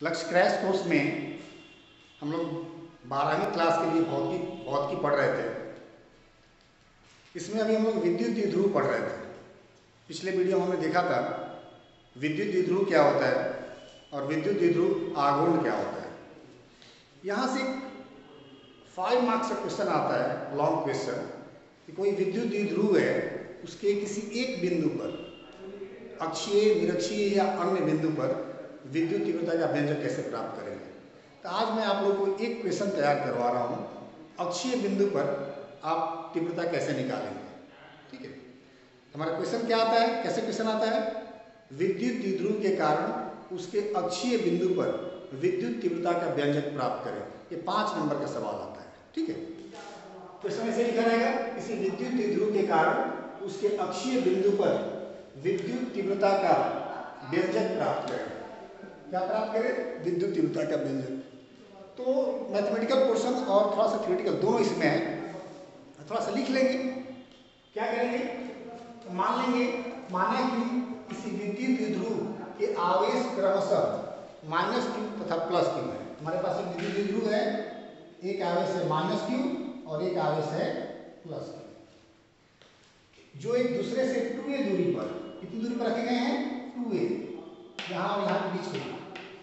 लक्ष्य crash course में हम लोग 12वीं क्लास के लिए भौतिकी पढ़ रहे थे। इसमें अभी हम लोग विद्युत द्विध्रुव पढ़ रहे थे। पिछले वीडियो में हमने देखा था विद्युत द्विध्रुव क्या होता है और विद्युत द्विध्रुव आघूर्ण क्या होता है। यहाँ से 5 मार्क्स का क्वेश्चन आता है, लॉन्ग क्वेश्चन, कि कोई विद्युत द्विध्रुव है, उसके किसी एक बिंदु पर अक्षीय, निरक्षीय या अन्य बिंदु पर विद्युत तीव्रता का व्यंजक कैसे प्राप्त करेंगे। तो आज मैं आप लोगों को एक क्वेश्चन तैयार करवा रहा हूँ, अक्षीय बिंदु पर आप तीव्रता कैसे निकालेंगे। ठीक है, हमारा क्वेश्चन क्या आता है, कैसे क्वेश्चन आता है, विद्युत द्विध्रुव के कारण उसके अक्षीय बिंदु पर विद्युत तीव्रता का व्यंजक प्राप्त करें। ये 5 नंबर का सवाल आता है। ठीक है, क्वेश्चन ऐसे लिखा रहेगा, किसी विद्युत द्विध्रुव के कारण उसके अक्षीय बिंदु पर विद्युत तीव्रता का व्यंजक प्राप्त करें। क्या प्राप्त करें? विद्युत तीव्रता का व्यंजक। तो मैथमेटिकल पोर्शन और थोड़ा सा थ्योरेटिकल दोनों इसमें है, थोड़ा सा लिख लेंगे। क्या करेंगे? तो मान लेंगे, माना कि किसी विद्युत द्विध्रुव के आवेश क्रमशः -q तथा +q है। हमारे पास एक विद्युत द्विध्रुव है, एक आवेश है -q और एक आवेश है +q, जो एक दूसरे से 2a दूरी पर, कितनी दूरी पर रखे गए हैं? 2a। यहाँ और यहाँ के बीच में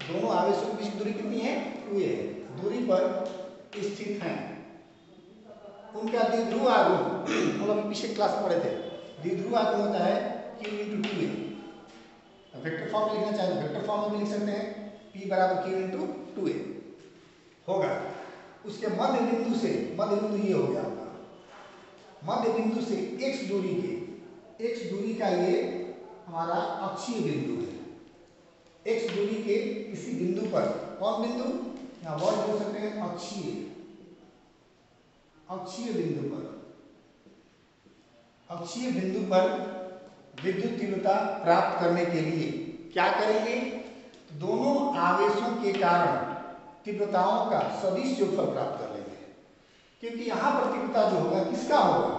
दोनों आवेशों के बीच की दूरी कितनी है? 2a दूरी पर स्थित हैं। उनका द्विध्रुव आघूर्ण हम लोग पिछले क्लास में पढ़े थे। द्विध्रुव आघूर्ण होता है q × 2a। वेक्टर फॉर्म में लिखना चाहे तो वेक्टर फॉर्म में भी लिख सकते हैं, p = q × 2a होगा। उसके मध्य बिंदु से, मध्य बिंदु ये हो गया आपका, मध्य बिंदु से x दूरी का ये हमारा अक्षीय बिंदु है। x दूरी के किसी बिंदु पर, कौन बिंदु? यहाँ वर्ड बोल सकते हैं, अक्षीय बिंदु पर, अक्षीय बिंदु पर विद्युत तीव्रता प्राप्त करने के लिए क्या करेंगे? तो दोनों आवेशों के कारण तीव्रताओं का सदिश योगफल प्राप्त कर लेंगे। क्योंकि यहाँ पर तीव्रता जो होगा किसका होगा?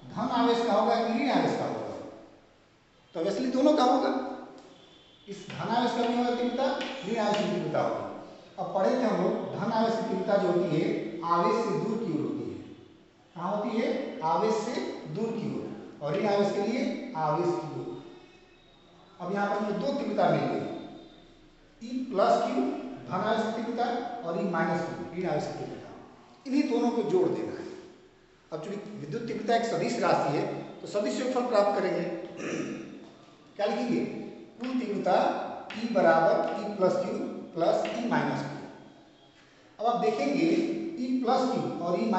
धन आवेश का होगा कि ऋण आवेश का होगा? तो ऑब्वियसली दोनों का होगा। इस धन आवेश का भी होगा तीव्रता, ऋण आवेश की तीव्रता होगी। अब पढ़े थे हम लोग, धन आवेश की तीव्रता जो होती है आवेश से दूर की ओर होती है। कहाँ होती है? आवेश से दूर की ओर। और ऋण आवेश के लिए आवेश की ओर। अब यहाँ पर हमें 2 तीव्रता मिल गई, E+q धन आवेश की तीव्रता और E- q ऋण आवेश की तीव्रता। इन्हीं दोनों को जोड़ देना है। अब चूंकि विद्युत तीव्रता एक सदिश राशि है तो सदिश योगफल प्राप्त करेंगे। क्या लिखेंगे? कुल तीव्रता E = E+q + E-q। अब आप देखेंगे E+q और E-q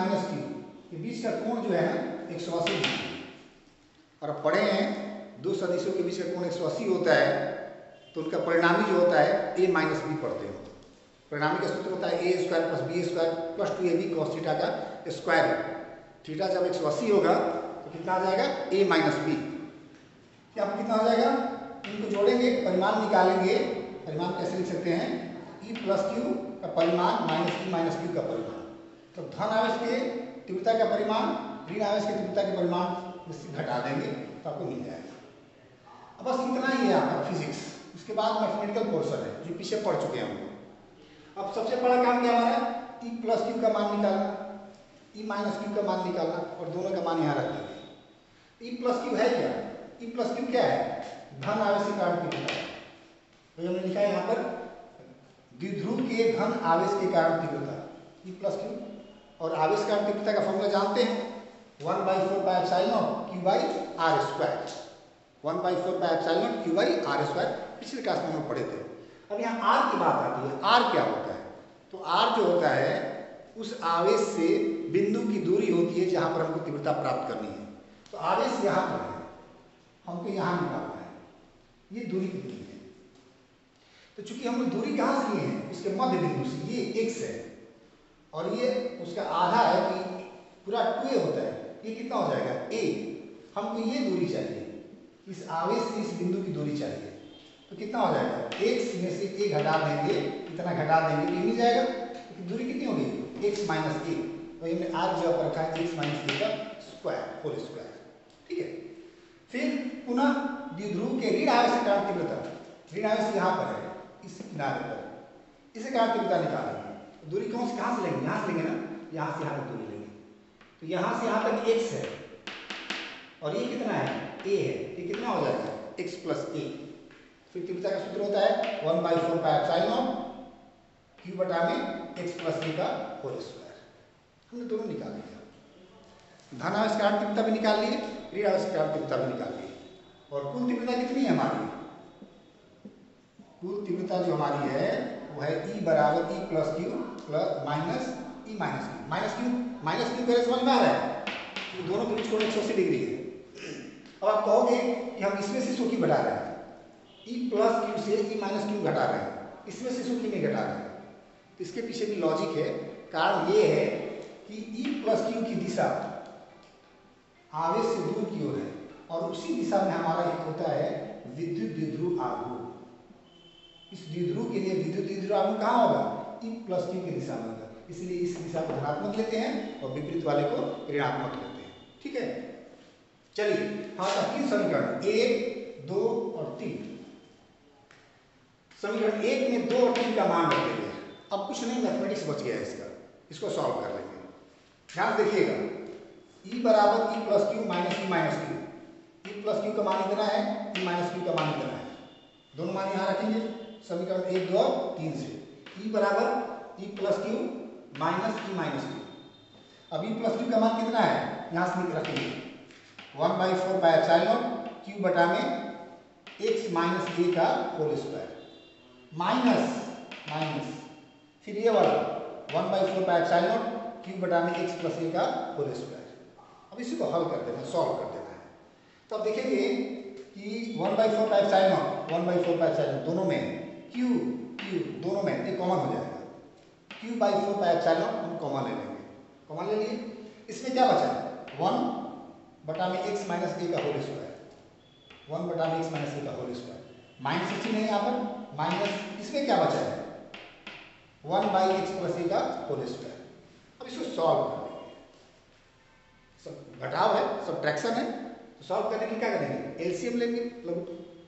के बीच का कोण जो है ना 180 डिग्री है। और अब पढ़े हैं दो सदिशों के बीच का कोण 180 होता है, तो उनका परिणामी जो होता है a - b पढ़ते हो। परिणामी का सूत्र होता है a² + b² + 2ab cos theta का स्क्वायर। थीटा जब 180 होगा तो कितना आ जाएगा? a - b। क्या कितना हो जाएगा? इनको जोड़ेंगे, परिमाण निकालेंगे। परिमाण कैसे लिख सकते हैं? E+q का परिमाण -E - q का परिमाण। तो धन आवेश के तीव्रता का परिमाण ऋण आवेश के तीव्रता के परिमाण से घटा देंगे तो आपको मिल जाएगा। अब बस इतना ही है आपका फिजिक्स। उसके बाद मैथमेटिकल पोर्शन है जो पीछे पढ़ चुके हैं हम लोग। अब सबसे बड़ा काम क्या हमारा? E+q का मान निकालना, E - q का मान निकालना और दोनों का मान यहाँ रख देंगे। E+q है क्या? E+q क्या है? धन आवेश के कारण तीव्रता। तो हमने लिखा है यहाँ पर द्विध्रुव के धन आवेश के कारण तीव्रता E+q। और आवेश के कारण तीव्रता का फॉर्मूला जानते हैं, 1/4πε0 q/r²। 1/4πε0 q/r²। पिछले क्लास में हम पढ़े थे। अब यहाँ r की बात आती है। r क्या होता है? तो r जो होता है उस आवेश से बिंदु की दूरी होती है जहां पर हमको तीव्रता प्राप्त करनी है। तो आवेश यहाँ पर है, हमको यहाँ निकालना है, ये दूरी कितनी है? तो चूंकि हम दूरी कहाँ से लिए हैं? उसके मध्य बिंदु से। ये x है और ये उसका आधा है कि पूरा 2a होता है। ये कितना हो जाएगा? a। हमको ये दूरी चाहिए, इस आवेश से इस बिंदु की दूरी चाहिए। तो कितना हो जाएगा? x में से a घटा देंगे, इतना घटा देंगे तो ये मिल जाएगा। तो दूरी कितनी होगी? x - a। तो हमने r जगह पर रखा है x - a का स्क्वायर, होल स्क्वायर। ठीक है, फिर पुनः द्विध्रुव के ऋण आवेश के कारण तीव्रता। ऋण आवेश यहाँ पर है, इस किनारे पर। इसे कारण तीव्रता निकालेंगे। दूरी कौन से कहाँ से लेंगे, यहाँ से लेंगे ना, यहाँ से यहाँ तक दूरी लेंगे। तो यहाँ से यहाँ तक x है और ये कितना है, a है, ये कितना हो जाएगा x प्लस a। फिर तीव्रता का सूत्र होता है 1/4 पाई एप्सिलॉन नॉट q बटा में x प्लस a का होल स्क्वायर। हमने दोनों निकाल लिया, धनावेश कारण तीव्रता भी निकाल लिए, ऋणावेश कारण तीव्रता भी निकाल ली। और कुल तीव्रता कितनी है हमारी, कुल तीव्रता जो हमारी है वो है E बराबर E plus Q plus minus E minus Q. Minus Q करे समझ में आ रहा है, तो दोनों के बीच कोण 180 डिग्री है। अब आप कहोगे कि हम इसमें से इसको क्यों घटा रहे हैं, E प्लस क्यू से E माइनस क्यू घटा रहे हैं, इसमें से इसको क्यों नहीं घटा रहे हैं। तो इसके पीछे भी लॉजिक है। कारण ये है कि E प्लस क्यू की दिशा आवेश से दूर की ओर है और उसी दिशा में हमारा एक होता है विद्युत द्विध्रुव आघूर्ण। इस द्विध्रुव के लिए विद्युत द्विध्रुव आघूर्ण कहाँ होगा, E प्लस क्यू की दिशा में होगा। इसलिए इस दिशा को धनात्मक लेते हैं और विपरीत वाले को ऋणात्मक लेते हैं। ठीक है, चलिए हमारा 3 समीकरण 1, 2 और 3। समीकरण 1 में 2 और 3 का मान रख देंगे। अब कुछ नहीं, मैथमेटिक्स बच गया है इसका, इसको सॉल्व कर लेंगे। ध्यान देखिएगा, E बराबर E plus Q minus E minus Q. E plus Q का मान इतना है, E माइनस क्यू का मान इतना है। दोनों मान यहाँ रखेंगे समीकरण 1, 2 और 3 से। E बराबर E plus Q minus E minus Q. अब E प्लस क्यू का मान कितना है, यहाँ से रखेंगे 1/4 पाई एप्सिलॉन नॉट क्यू बटा में x माइनस a का होल स्क्वायर माइनस फिर ये वाला 1/4 पाई एप्सिलॉन नॉट क्यू बटा में x प्लस a का होल स्क्वायर। अब इसी को हल कर देना है, सॉल्व कर देना है। तो अब देखेंगे कि 1/4 pi epsilon not 1/4 pi epsilon दोनों में q दोनों में ये कॉमन हो जाएगा। q/4 पाई एप्सिलॉन नॉट हम कॉमन ले लेंगे, कॉमन ले लिए। इसमें क्या बचा है 1 बटा में x माइनस a का होल स्क्वायर, 1 बटा में x माइनस a का होल स्क्वायर। माइनस इसी नहीं यहाँ पर माइनस, इसमें क्या बचा है 1/x प्लस a का होल स्क्वायर। अब इसको सॉल्व कर लेंगे, सब घटाव है, सब्ट्रैक्शन है, तो सॉल्व करने के लिए क्या करेंगे एलसीएम लेंगे,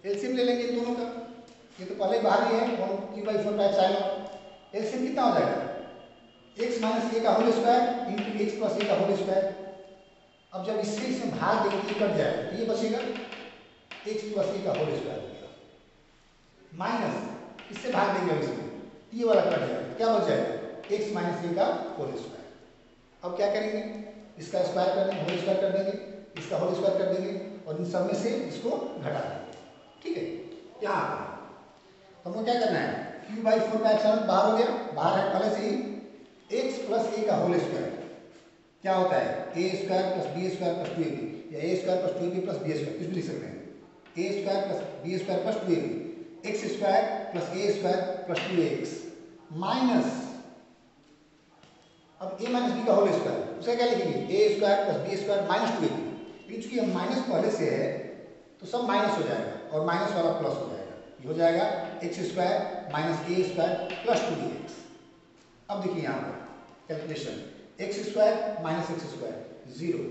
एलसीएम ले लेंगे इन दोनों का। ये तो पहले बाहर ही है 1q/4 पाई एप्सिलॉन। एलसीएम कितना हो जाएगा x माइनस a का whole square into x plus a का होल स्क्वायर। अब जब इससे इसमें भाग देंगे तो कट जाएगा, तो ये बचेगा x प्लस a का होल स्क्वायर हो गया, माइनस इससे भाग देंगे इसमें, ये वाला कट जाएगा, क्या बच जाएगा x माइनस a का होल स्क्वायर। अब क्या करेंगे, इसका स्क्वायर कर देंगे, होल स्क्वायर कर देंगे, इसका होल स्क्वायर कर देंगे और इन सब में से इसको घटा देंगे। ठीक है, यहाँ तो हमको क्या करना है q/4 पाई एप्सिलॉन बाहर हो गया, बाहर है पहले से ही x प्लस a का होल स्क्वायर क्या होता है a square plus b square plus 2ab, या a square plus 2ab plus b square, कुछ भी लिख सकते हैं। a square plus b square plus 2ab, x square plus a square plus 2ax minus, अब a माइनस b का whole square, उसे क्या लिखेंगे a square plus b square minus 2ab। लेकिन चूंकि हम माइनस पहले से है तो सब माइनस हो जाएगा और माइनस वाला प्लस हो जाएगा, ये हो जाएगा x square minus a square plus 2ax। अब देखिए यहाँ पर calculation x square minus x square 0,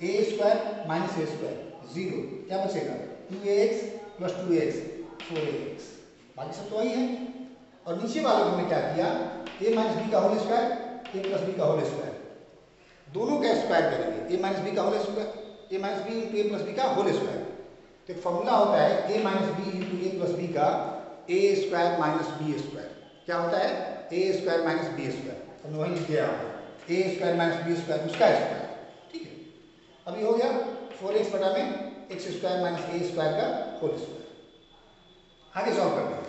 a square minus a square 0, क्या बचेगा 2ax प्लस 2ax 4ax, बाकी सब तो वही है। और नीचे वाले को हमने क्या किया a माइनस b का whole square a plus b का होल स्क्वायर, दोनों का स्क्वायर करेंगे a माइनस b का whole square, a minus b into a plus b का होल स्क्वायर। तो एक फॉर्मूला होता है a minus b into a plus b का a square minus b square, क्या होता है a square minus b square, हमने वही लिख दिया a square minus b square उसका स्क्वायर। ठीक है, अभी हो गया 4x बटा में x square minus a square का होल स्क्वायर। आगे सॉल्व करते हैं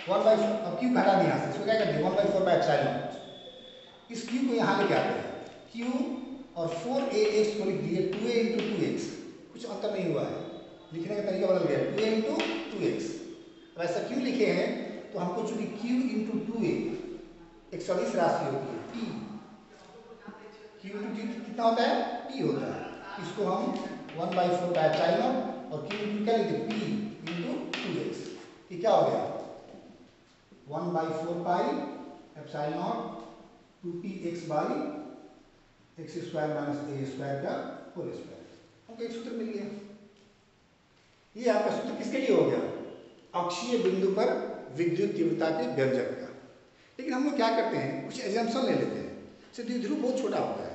1/4, अब क्यू घटा दिया यहाँ से, इसको क्या करते हैं 1/4 पाई एप्सिलॉन नॉट, इस क्यू को यहाँ लेके आते हैं, q और 4ax को लिख दिए 2a इंटू 2x, कुछ अंतर नहीं हुआ है, लिखने का तरीका बदल गया 2a इंटू 2x। अब ऐसा क्यों लिखे हैं तो हमको चूंकि q इंटू 2a एक सदिश राशि होती है p, q इंटू q कितना होता है p होता है, इसको हम 1/4 पाई एप्सिलॉन नॉट और q इंटू क्या लिखते p इंटू 2x, ये क्या हो गया 1/4 pi epsilon not 2px by x square minus a square का होल स्क्वायर। हमको एक सूत्र मिल गया। ये आपका सूत्र किसके लिए हो गया, अक्षीय बिंदु पर विद्युत तीव्रता के व्यंजक का। लेकिन हम लोग क्या करते हैं, कुछ एजम्पशन ले लेते हैं। जैसे द्विध्रुव बहुत छोटा होता है,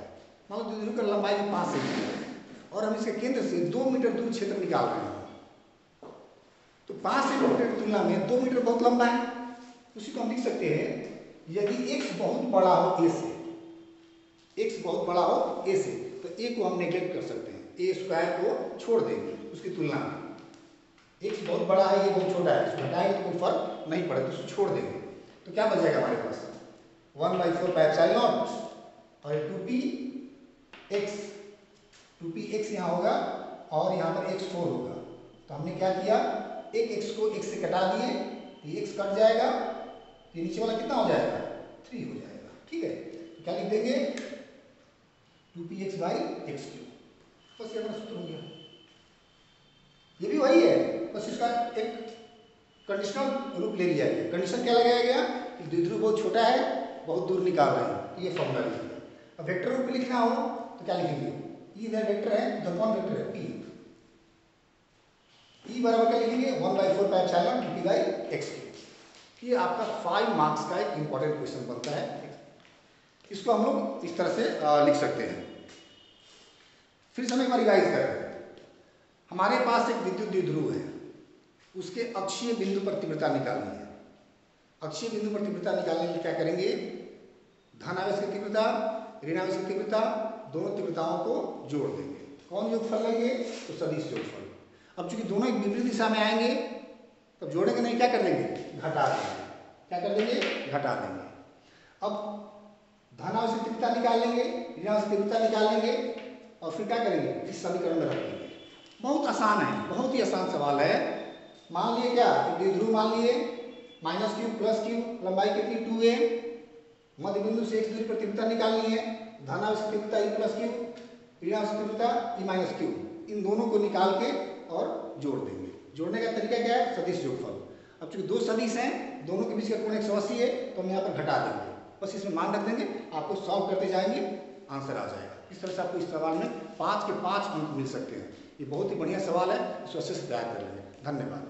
मान लो द्विध्रुव का लंबाई 5 सेंटीमीटर और हम इसके केंद्र से 2 मीटर दूर क्षेत्र निकाल रहे हैं, तो 5 सेंटीमीटर की तुलना में 2 मीटर बहुत लंबा है। उसी को हम लिख सकते हैं, यदि x बहुत बड़ा हो a से, x बहुत बड़ा हो a से, तो a को हम नेग्लेक्ट कर सकते हैं, a स्क्वायर को छोड़ देंगे उसकी तुलना में। x बहुत बड़ा है, ये बहुत छोटा है, इसको हटाएंगे तो कोई फर्क नहीं पड़ेगा, तो उसको छोड़ देंगे। तो क्या बच जाएगा हमारे पास, 1/4 और 2px यहाँ होगा और यहाँ पर x4 होगा। तो हमने क्या किया, एक x को x से कटा दिए, ये x कट जाएगा, ये नीचे वाला कितना हो जाएगा, 3 हो जाएगा। ठीक है, तो क्या लिख देंगे, 2px/x3। बस ये हमारा सूत्र हो गया। ये भी वही है, बस इसका एक कंडीशनल रूप ले लिया गया। कंडीशन क्या लगाया गया कि द्विध्रुव बहुत छोटा है, बहुत दूर निकाल रहे हैं, ये फॉर्मूला लिख दिया। अब वेक्टर रूप में लिखना हो तो क्या लिखेंगे, ई इधर वेक्टर है, इधर कौन वेक्टर है, p। ई बराबर क्या लिखेंगे, 1/4 2p/x3। ये आपका 5 मार्क्स का एक इंपॉर्टेंट क्वेश्चन बनता है। इसको हम लोग इस तरह से लिख सकते हैं। फिर से हम एक बार रिवाइज करें। हमारे पास एक विद्युत द्विध्रुव है, उसके अक्षीय बिंदु पर तीव्रता निकालनी है। अक्षीय बिंदु पर तीव्रता निकालने के लिए क्या करेंगे, धनावेश की तीव्रता, ऋणावेश की तीव्रता, दोनों तीव्रताओं को जोड़ देंगे। कौन योगफल लेंगे, तो सदिश योगफल। अब चूंकि दोनों एक विपरीत दिशा में आएंगे, तब जोड़ेंगे नहीं, क्या कर देंगे, घटा देंगे। क्या कर देंगे, घटा देंगे। अब धनावेश की तीव्रता निकाल लेंगे, ऋणावेश की तीव्रता निकाल लेंगे और फिर क्या करेंगे, इस समीकरण में रख देंगे। बहुत आसान है, बहुत ही आसान सवाल है। मान लिए क्या, द्विध्रुव मान लिए, -q + q, लंबाई कितनी 2a, मध्य बिंदु से x दूरी पर तीव्रता निकालनी है, धनावेश की तीव्रता e + q, ऋणावेश की तीव्रता e - q। इन दोनों को निकाल के और जोड़ देंगे। जोड़ने का तरीका क्या है, सदिश योगफल। अब चूंकि दो सदिश हैं, दोनों के बीच का कोण 180 है, तो हम यहाँ पर घटा देंगे, बस इसमें मान रख देंगे। आपको सॉल्व करते जाएंगे, आंसर आ जाएगा। इस तरह से आपको इस सवाल में 5 के 5 अंक मिल सकते हैं। ये बहुत ही बढ़िया सवाल है, इसको अच्छे से तैयार कर लेंगे। धन्यवाद।